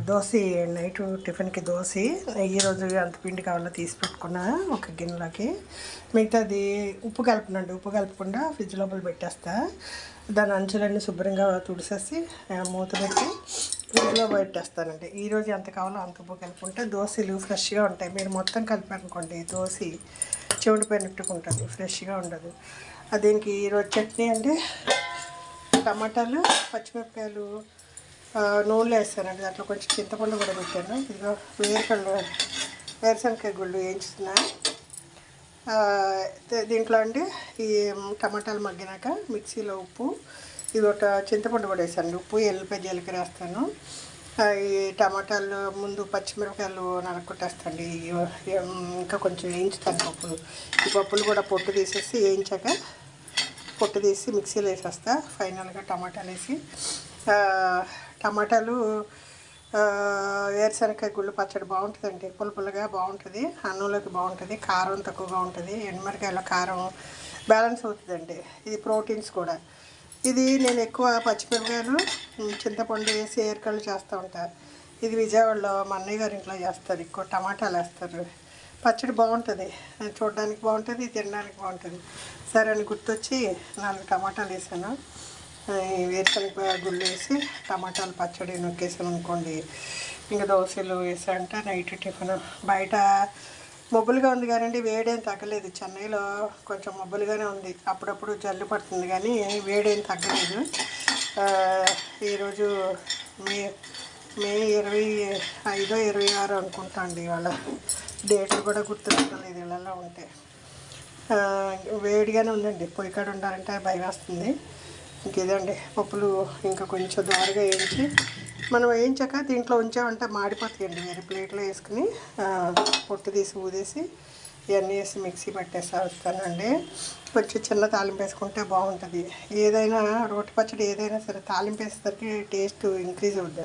Dosa night టిఫిన్కి దోశ ఈరోజు ఎంత పిండి కావాలో తీసి పెట్టుకున్నా ఒక గిన్నెలోకి. మిగతాది ఉప్పు కలపనండి, ఉప్పు కలపకుండా ఫ్రిడ్జ్ లోపల పెట్టేస్తా. దాని అంచులన్నీ శుభ్రంగా తుడిసేసి మూత పెట్టి ఫ్రిడ్జ్లో పెట్టేస్తానండి. ఈరోజు ఎంత కావాలో అంత ఉప్పు కలుపుకుంటే దోశలు ఫ్రెష్గా ఉంటాయి. మీరు మొత్తం కలిపారనుకోండి దోశ చెవిడిపోయినట్టుగా ఉంటుంది, ఫ్రెష్గా ఉండదు. దీనికి ఈరోజు చట్నీ అంటే టమాటాలు, పచ్చిమిరపకాయలు నూనెలో వేస్తానండి. దాంట్లో కొంచెం చింతపండు కూడా పెట్టాను. ఇదిగో వేరుశనగకాయ గుళ్ళు వేయించుతున్నా. దీంట్లో అండి ఈ టమాటాలు మగ్గినాక మిక్సీలో ఉప్పు, ఇది ఒక చింతపండు కూడా వేసాను. ఉప్పు, ఎల్లిపాయ, జీలకర్ర వేస్తాను. ఈ టమాటాలు ముందు పచ్చిమిరపకాయలు నరక్కొట్టేస్తాండి. ఇంకా కొంచెం వేయించుతాను పప్పులు. ఈ పప్పులు కూడా పొట్టు తీసేసి వేయించాక పొట్టు తీసి మిక్సీలో వేసేస్తా. ఫైనల్గా టమాటాలు వేసి టమాటాలు వేరుశనగకాయ గుళ్ళు పచ్చడి బాగుంటుందండి. పులుపులుగా బాగుంటుంది, అన్నంలోకి బాగుంటుంది, కారం తక్కువగా ఉంటుంది. ఎండుమిరకాయల కారం బ్యాలెన్స్ అవుతుందండి. ఇది ప్రోటీన్స్ కూడా. ఇది నేను ఎక్కువ పచ్చిమిరపకాయలు చింతపండు వేసి ఏరుకళ్ళు చేస్తూ ఉంటాను. ఇది విజయవాడలో మా అన్నయ్య గారి ఇంట్లో చేస్తారు. ఎక్కువ టమాటాలు వేస్తారు. పచ్చడి బాగుంటుంది, చూడడానికి బాగుంటుంది, తినడానికి బాగుంటుంది. సరే అని గుర్తొచ్చి 4 టమాటాలు వేసాను. వేరుశనగ గుళ్ళు వేసి టమాటాలు పచ్చడి నొక్కేసాను అనుకోండి. ఇంకా దోశలు వేసానంటే నైట్ టిఫిన్. బయట మబ్బులుగా ఉంది కానీ వేడేం తగ్గలేదు. చెన్నైలో కొంచెం మబ్బులుగానే ఉంది, అప్పుడప్పుడు జల్లు పడుతుంది కానీ వేడేం తగ్గలేదు. ఈరోజు మే 25, 26 అనుకుంటా అండి. వాళ్ళ డేట్లు కూడా గుర్తుపెట్టలేదు ఇళ్ళల్లో ఉంటే. వేడిగానే ఉందండి, పొయ్యి కాడ ఉండాలంటే భయం వేస్తుంది. ఇంకేదండి పప్పులు ఇంకా కొంచెం దోరగా వేయించి మనం వేయించాక దీంట్లో ఉంచామంటే మాడిపోతాయండి. వేరే ప్లేట్లో వేసుకుని పొట్టు తీసి ఊదేసి ఇవన్నీ వేసి మిక్సీ పట్టేస్తానండి. కొంచెం చిన్న తాలింపు వేసుకుంటే బాగుంటుంది. ఏదైనా రోటి పచ్చడి ఏదైనా సరే తాలింపు వేసేసరికి టేస్ట్ ఇంక్రీజ్ అవుతుంది.